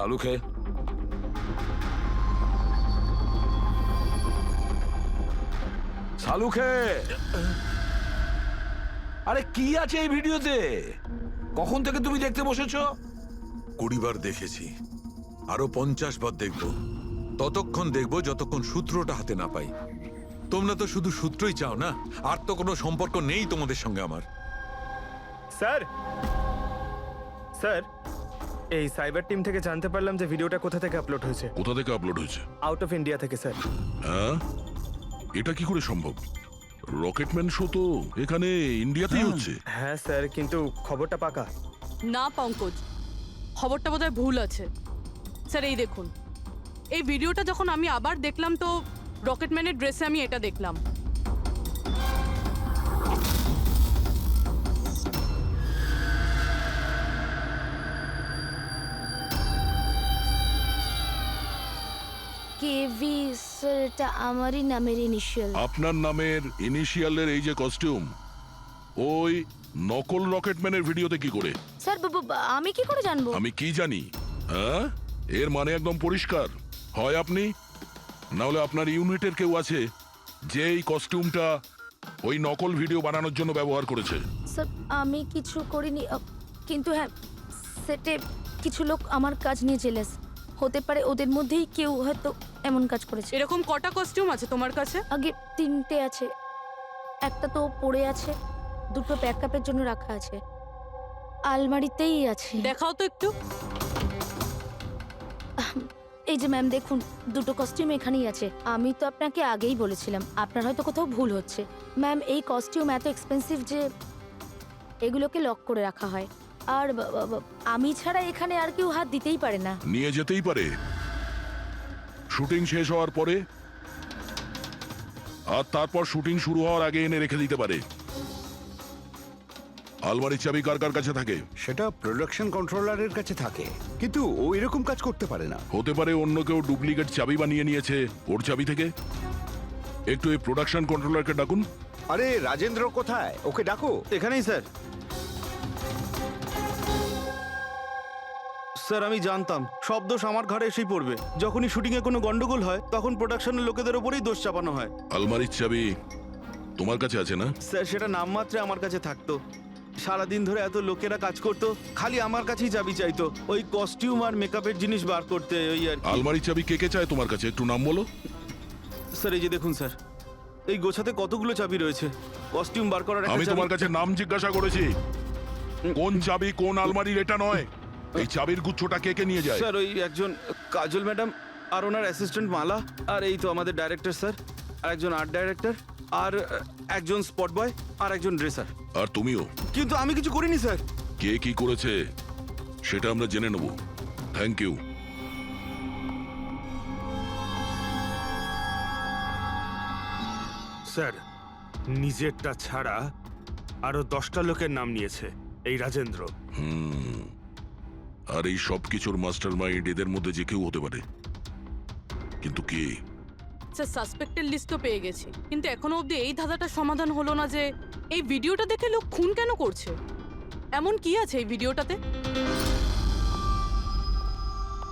সালুখে, সালুখে, আরে কি আছে এই ভিডিওতে? কখন থেকে তুমি দেখতে বসেছো? 20 বার দেখেছি, আরো 50 বার দেখব। ততক্ষণ দেখব যতক্ষণ সূত্রটা হাতে না পাই। তোমরা তো শুধু সূত্রই চাও না, আর তো কোনো সম্পর্ক নেই তোমাদের সঙ্গে আমার। স্যার, স্যার, এই সাইবার টিম থেকে জানতে পারলাম যে ভিডিওটা কোথা থেকে আপলোড হয়েছে। কোথা থেকে আপলোড হয়েছে? আউট অফ ইন্ডিয়া থেকে স্যার। হ্যাঁ, এটা কি করে সম্ভব? রকেটম্যান শো তো এখানে ইন্ডিয়াতেই হচ্ছে। হ্যাঁ স্যার, কিন্তু খবরটা পাকা। না পঙ্কজ, খবরটা বোধহয় ভুল আছে। স্যার এই দেখুন, এই ভিডিওটা যখন আমি আবার দেখলাম তো রকেটম্যানের ড্রেসে আমি এটা দেখলাম। কেভি স্যার, এটা আমারই নামের ইনিশিয়াল। আপনার নামের ইনিশিয়ালের এই যে কস্টিউম, ওই নকল রকেটম্যানের ভিডিওতে কি করে? স্যার আমি কি করে জানবো? আমি কি জানি? হ্যাঁ, এর মানে একদম পরিষ্কার, হয় আপনি, না হলে আপনার ইউনিটের কেউ আছে যে এই কস্টিউমটা ওই নকল ভিডিও বানানোর জন্য ব্যবহার করেছে। স্যার আমি কিছু করিনি, কিন্তু হ্যাঁ, সেটে কিছু লোক আমার কাজ নিয়ে জেলাস। হতে পারে ওদের মধ্যেই কেউ হয়তো এমন কাজ করেছে। এরকম কটা কস্টিউম আছে তোমার কাছে? আগে 3টে আছে, একটা তো পড়ে আছে, 2টো ব্যাকআপের জন্য রাখা আছে, আলমারিতেই আছে। দেখাও তো একটু। এই যে ম্যাম দেখুন, 2টো কস্টিউম এখানেই আছে। আমি তো আপনাকে আগেই বলেছিলাম, আপনার হয়তো কোথাও ভুল হচ্ছে। ম্যাম এই কস্টিউম এত এক্সপেন্সিভ যে এগুলোকে লক করে রাখা হয়, আর আমি ছাড়া এখানে আর কেউ হাত দিতেই পারে না। নিয়ে যেতেই পারে শুটিং শেষ হওয়ার পরে, আর তারপর শুটিং শুরু হওয়ার আগে এনে রেখে দিতে পারে। আলমারির চাবি কার কার কাছে থাকে? সেটা প্রোডাকশন কন্ট্রোলারের কাছে থাকে, কিন্তু ও এরকম কাজ করতে পারে না। হতে পারে অন্য কেউ ডুপ্লিকেট চাবি বানিয়ে নিয়েছে ওর চাবি থেকে। একটু এই প্রোডাকশন কন্ট্রোলারকে ডাকুন। আরে রাজেন্দ্র কোথায়? ওকে ডাকো। এখানেই স্যার। স্যার আমি জানতাম সব দোষ আমার ঘাড়ে এসেই পড়বে। যখনই শুটিং এ কোনো গন্ডগোল হয় তখন প্রোডাকশনের লোকেদের ওপরেই দোষ চাপানো হয়। আলমারির চাবি তোমার কাছে আছে না? স্যার সেটা নামমাত্রে আমার কাছে থাকতো। সারাদিন ধরে এত লোকেরা কাজ করতো, খালি আমার কাছেই চাবি চাইতো ওই কস্টিউম আর মেকআপের জিনিস বার করতে, ওই আর কি। আলমারির চাবি কে কে চায় তোমার কাছে? একটু নাম বলো। স্যার এই যে দেখুন স্যার, এই গোছাতে কতগুলো চাবি রয়েছে। কস্টিউম বার করার একটা আমি চাবি- তোমার কাছে নাম জিজ্ঞাসা করেছি, কোন চাবি কোন আলমারির এটা নয়। এই চাবির গুচ্ছটা কে কে নিয়ে যায়? স্যার ওই একজন কাজল ম্যাডাম, আর ওনার অ্যাসিস্ট্যান্ট মালা, আর এই তো আমাদের ডাইরেক্টর স্যার, আর একজন আর্ট ডাইরেক্টর, আর একজন স্পট বয়, আর একজন ড্রেসার। আর তুমিও? কিন্তু আমি কিছু করিনি স্যার। কে কি করেছে সেটা আমরা জেনে নেব। Thank you. স্যার, নিজেরটা ছাড়া আরো 10টা লোকের নাম নিয়েছে এই রাজেন্দ্র। আর এই সব কিছুর মাস্টার মাইন্ড এদের মধ্যে যে কেউ হতে পারে, কিন্তু কে? স্যার সাসপেক্টের লিস্ট তো পেয়ে গেছি, কিন্তু এখনো অবধি এই ধাঁধাটা সমাধান হলো না যে এই ভিডিওটা দেখে লোক খুন কেন করছে। এমন কি আছে এই ভিডিওটাতে?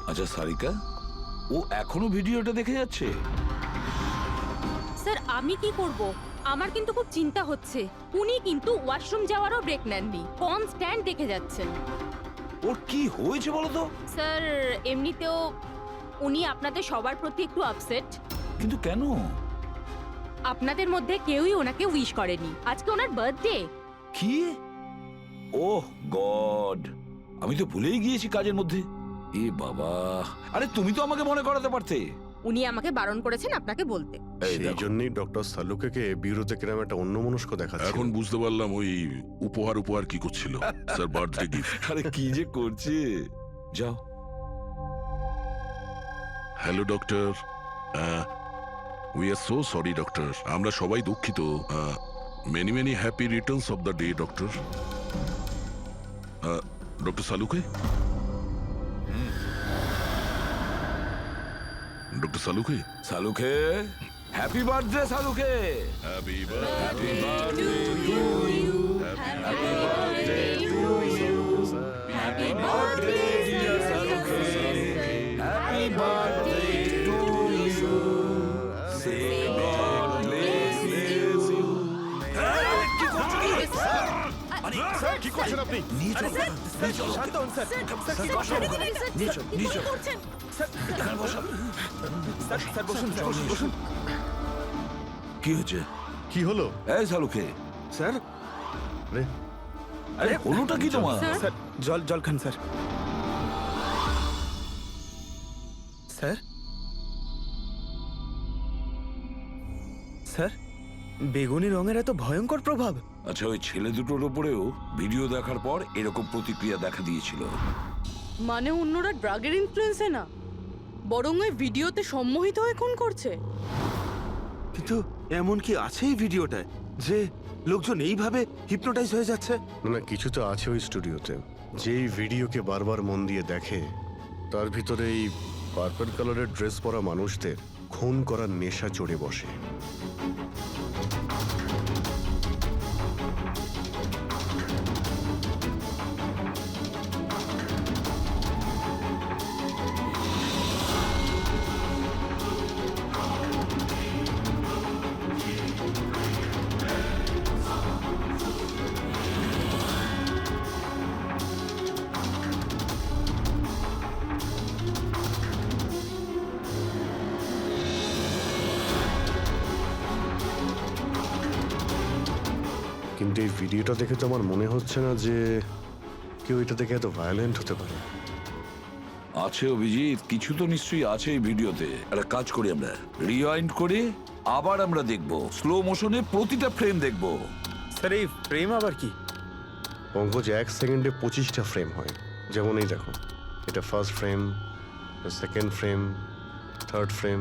আচ্ছা সারিকা, ও এখনো ভিডিওটা দেখে যাচ্ছে? স্যার আমি কি করব? আমার কিন্তু খুব চিন্তা হচ্ছে। উনি কিন্তু ওয়াশরুম যাওয়ারও ব্রেক নেননি, কনস্ট্যান্ট দেখে যাচ্ছেন। ওর কি হয়েছে বলো তো? স্যার এমনিতেও উনি আপনাদের সবার প্রতি একটু আপসেট। কিন্তু কেন? আপনাদের মধ্যে কেউই ওনাকে উইশ করেনি। আজকে ওনার বার্থডে। কি? ওহ গড, আমি তো ভুলেই গিয়েছি কাজের মধ্যে। এ বাবা, আরে তুমি তো আমাকে মনে করাতে পারতে। উনি আমাকে বারণ করেছেন আপনাকে বলতে। সেই জন্যই ডক্টর সালুকে বিরুদ্ধে কিরম একটা অন্যমনস্ক দেখাচ্ছে। এখন বুঝতে পারলাম ওই উপহার কি করছিল। Sir birthday gift. আরে কি যে করছে। যাও। Hello doctor, we are so sorry doctor, আমরা সবাই দুঃখিত। Many many happy returns of the day doctor. Doctor Saluke, doctor Saluke, Saluke, happy birthday Saluke. Happy birthday to you, happy birthday to you, happy birthday dear Saluke. কি করছেন আপনি? নিয়ে চলো শান্ত হন স্যার। এখানে বসো। স্যার বসুন, বসুন। কি হয়েছে? কি হলো? এই শালুকে, স্যার আরে হলোটা কি তোমার? স্যার জল খান স্যার। স্যার স্যার বেগুনি রঙের এত ভয়ঙ্কর প্রভাব? আচ্ছা, ওই ছেলে দুটোর উপরেও ভিডিও দেখার পর এরকম প্রতিক্রিয়া দেখা দিয়েছিল। মানে অন্যরা ড্রাগের ইনফ্লুয়েন্সে না, বরং ওই ভিডিওতে সম্মোহিত হয়ে খুন করছে। কিন্তু এমন কি আছে এই ভিডিওটায় যে লোকজন এইভাবে হিপনোটাইজ হয়ে যাচ্ছে? না, কিছু তো আছে ওই স্টুডিওতে। যেই ভিডিওকে বারবার মন দিয়ে দেখে তার ভিতরে এই পার্পল কালারের ড্রেস পরা মানুষদের খুন করার নেশা চড়ে বসে। কিন্তু এই ভিডিওটা দেখে তো আমার মনে হচ্ছে না যে কেউ এটা দেখে এত ভায়োলেন্ট হতে পারে। আছে অভিজিৎ, কিছু তো নিশ্চয়ই আছে এই ভিডিওতে। একটা কাজ করি, আমরা রিওয়াইন্ড করে আবার আমরা দেখব, স্লো মোশনে প্রতিটা ফ্রেম দেখব। স্যার এই ফ্রেম আবার কি? পঙ্কজ, 1 সেকেন্ডে 25টা ফ্রেম হয়। যেমন এই দেখো, এটা first frame, second frame, third frame.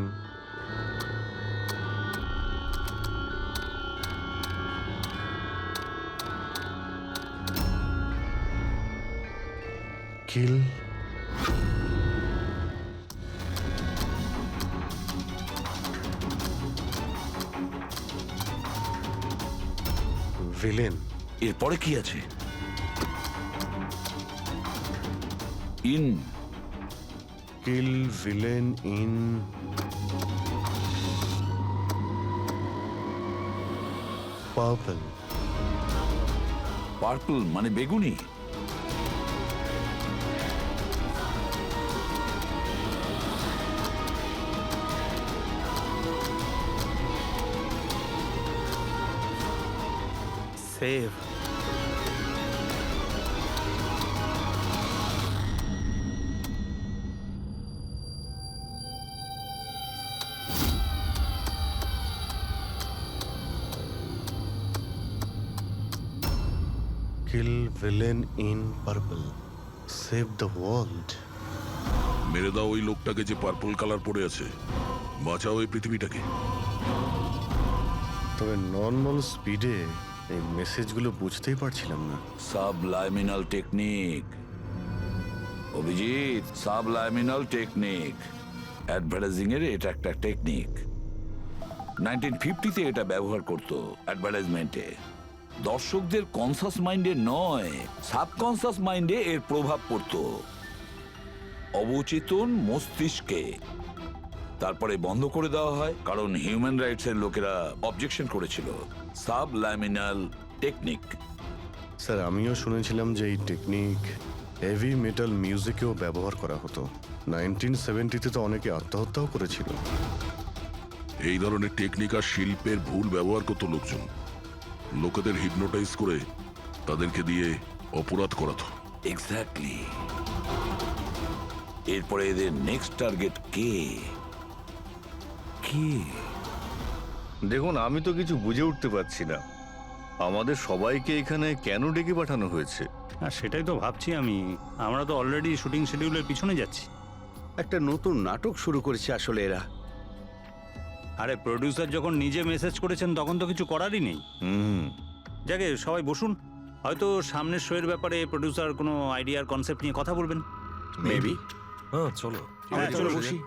Kill, villain. এরপরে কি আছে? In, kill, villain, in, purple. Purple মানে বেগুনি। Save. Kill, villain, in, purple, save the world. মেরে দাও ওই লোকটাকে যে পার্পল কালার পরে আছে, বাঁচাও এই পৃথিবীটাকে। তবে নর্মাল স্পিডে এই মেসেজগুলো বুঝতেই পারছিলাম না। সাবলাইমিনাল টেকনিক অভিজিৎ, সাবলাইমিনাল টেকনিক। অ্যাডভার্টাইজিং এর এটা একটা টেকনিক। 1950-তে এটা ব্যবহার করত অ্যাডভার্টাইজমেন্টে। দর্শকদের কনসাস মাইন্ডে নয়, সাবকনসাস মাইন্ডে এর প্রভাব পড়ত, অবচেতন মস্তিষ্কে। তারপরে বন্ধ করে দেওয়া হয় কারণ হিউম্যান রাইটস এর লোকেরা অবজেকশন করেছিল। সাবলাইমিনাল টেকনিক। স্যার, আমিও শুনেছিলাম যে এই টেকনিক হেভি মেটাল মিউজিকেও ব্যবহার করা হতো। 1970-তে তো অনেকে আত্মহত্যাও করেছিল। এই ধরনের টেকনিক আর শিল্পের ভুল ব্যবহার করতো লোকজন। লোকেদের হিপনোটাইজ করে তাদেরকে দিয়ে অপরাধ করাতো। এক্স্যাক্টলি। এরপরে এদের নেক্সট টার্গেট কে? দেখুন, আমি তো কিছু বুঝে উঠতে পারছি না। আমাদের সবাইকে এখানে কেন ডেকে পাঠানো হয়েছে? সেটাই তো ভাবছি আমি। আমরা তো অলরেডি শুটিং শিডিউলের পিছনে যাচ্ছি। একটা নতুন নাটক শুরু করেছে আসলে এরা। আরে প্রডিউসার যখন নিজে মেসেজ করেছেন তখন তো কিছু করারই নেই। যাকে সবাই বসুন, হয়তো সামনের শোয়ের ব্যাপারে প্রডিউসার কোনো আইডিয়ার কনসেপ্ট নিয়ে কথা বলবেন। মেবি। হ্যাঁ, চলো চলো বসি।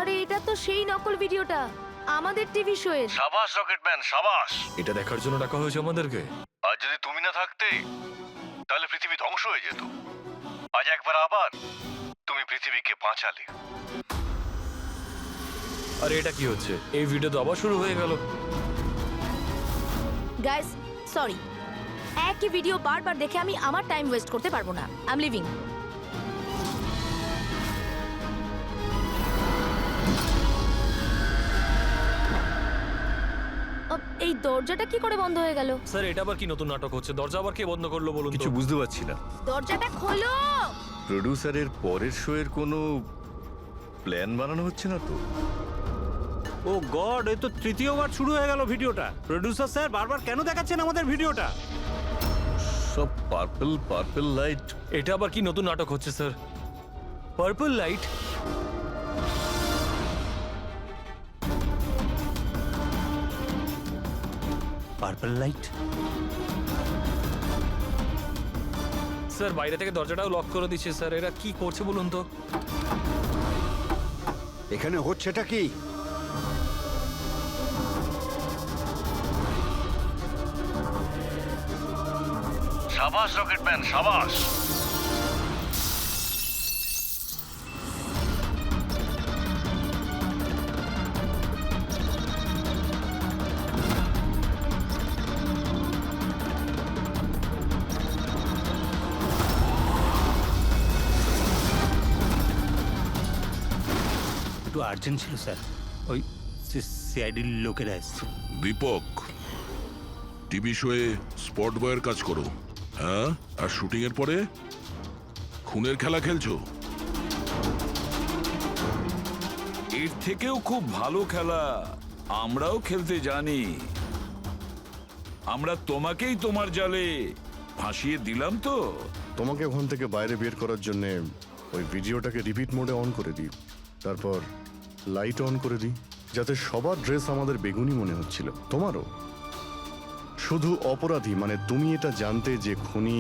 আরে এটা তো সেই নকল ভিডিওটা আমাদের টিভি শোয়ের। সাবাস রকেটম্যান, সাবাস। এটা দেখার জন্য ডাকা হয়েছে আমাদেরকে। আর যদি তুমি না থাকতে তাহলে পৃথিবী ধ্বংস হয়ে যেত। আজ একবার আবার তুমি পৃথিবীকে বাঁচালে। আরে এটা কি হচ্ছে? এই ভিডিও তো আবার শুরু হয়ে গেল। গাইস সরি, একই ভিডিও বারবার দেখে আমি আমার টাইম ওয়েস্ট করতে পারবো না। I am living. এই দরজাটা কি করে বন্ধ হয়ে গেল? স্যার এটা আবার কি নতুন নাটক হচ্ছে? দরজা আবার কে বন্ধ করলো বলুন তো? কিছু বুঝতে পারছি না। দরজাটা খোলো। প্রডিউসারের পরের শো এর কোনো প্ল্যান বানানো হচ্ছে না তো? ও গড, এই তো তৃতীয়বার শুরু হয়ে গেল ভিডিওটা। প্রোডিউসার স্যার বারবার কেন দেখাচ্ছেন আমাদের ভিডিওটা? সব পার্পল পার্পল লাইট। এটা আবার কি নতুন নাটক হচ্ছে sir? Purple light? Purple light? Sir বাইরে থেকে দরজাটাও লক করে দিচ্ছে স্যার। এরা কি করছে বলুন তো? এখানে হচ্ছেটা কি? সাবাস রকেটম্যান, সাবাস। একটু আর্জেন্ট ছিল স্যার, ওই সিআইডির লোকেরা এসছে। দীপক, টিভি শোয়ে স্পট বয়ের কাজ করো, হ্যাঁ? আর শুটিং এর পরে খুনের খেলা খেলছো? এর থেকেও খুব ভালো খেলা আমরাও খেলতে জানি। আমরা তোমাকেই তোমার জালে ফাঁসিয়ে দিলাম তো। তোমাকে ওখান থেকে বাইরে বের করার জন্য ওই ভিডিওটাকে রিপিট মোডে অন করে দিই, তারপর লাইট অন করে দিই, যাতে সবার ড্রেস আমাদের বেগুনি মনে হচ্ছিল, তোমারও। শুধু অপরাধী মানে তুমি এটা জানতে যে খুনি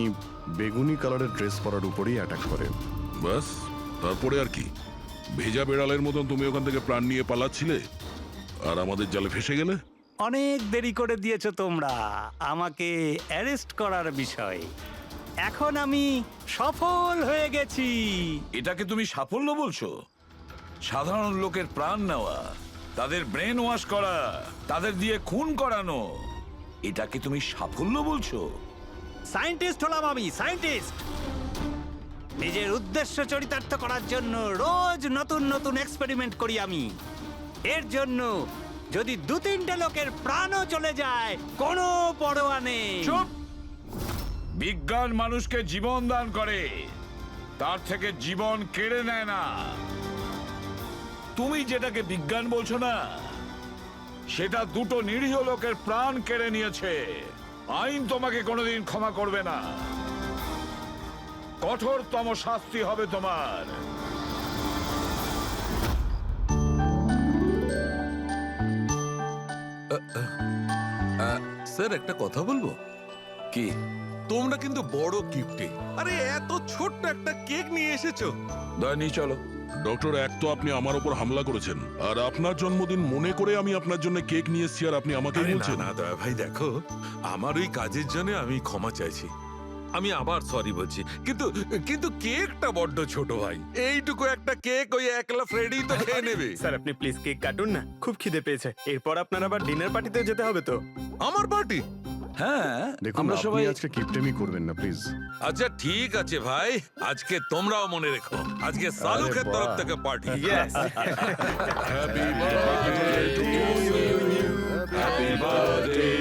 বেগুনি কালারের ড্রেস পরার উপরেই অ্যাটাক করে। বাস, তারপরে আর কি? ভেজা বেড়ালের মতন তুমি ওখান থেকে প্রাণ নিয়ে পালাচ্ছিলে আর আমাদের জালে ফেসে গেলে। অনেক দেরি করে দিয়েছো তোমরা আমাকে অ্যারেস্ট করার বিষয়ে। এখন আমি সফল হয়ে গেছি। এটাকে তুমি সাফল্য বলছো? সাধারণ লোকের প্রাণ নেওয়া, তাদের ব্রেন ওয়াশ করা, তাদের দিয়ে খুন করানো, এটাকে তুমি সাফল্য বলছো? সায়েন্টিস্ট হলাম আমি, সায়েন্টিস্ট। নিজের উদ্দেশ্য চরিতার্থ করার জন্য রোজ নতুন নতুন এক্সপেরিমেন্ট করি আমি। এর জন্য যদি 2-3টে লোকের প্রাণও চলে যায় কোনো পরোয়া নেই। চুপ! বিজ্ঞান মানুষকে জীবন দান করে, তার থেকে জীবন কেড়ে নেয় না। তুমি যেটাকে বিজ্ঞান বলছো না, সেটা দুটো নিরীহ লোকের প্রাণ কেড়ে নিয়েছে। আইন তোমাকে কোনোদিন ক্ষমা করবে না। কঠোরতম শাস্তি হবে তোমার। স্যার একটা কথা বলবো কি? তোমরা কিন্তু বড় কিপ্টে। আরে এত ছোট্ট একটা কেক নিয়ে এসেছো। দয়নি চলো। ডক্টর, এক তো আপনি আমার উপর হামলা করেছেন, আর আপনার জন্মদিন মনে করে আমি আপনার জন্য কেক নিয়ে এসেছি, আর আপনি আমাকে আরে বলছেন? না দয়া ভাই, দেখো আমার ওই কাজের জন্য আমি ক্ষমা চাইছি। আমি আবার সরি বলছি, কিন্তু কিন্তু কেকটা বড্ড ছোট ভাই। এইটুকু একটা কেক ওই একলা ফ্রেডি তো খেয়ে নেবে। স্যার আপনি প্লিজ কেক কাটুন না, খুব খিদে পেয়েছে। এরপর আপনার আবার ডিনার পার্টিতে যেতে হবে তো। আমার পার্টি? হ্যাঁ, দেখুন, আমরা আপনি সবাই আজকে কিপটেমি করবেন না প্লিজ। আচ্ছা ঠিক আছে ভাই, আজকে তোমরাও মনে রেখো, আজকে সালুকের বাহ। তরফ থেকে party. Happy birthday to you. Happy birthday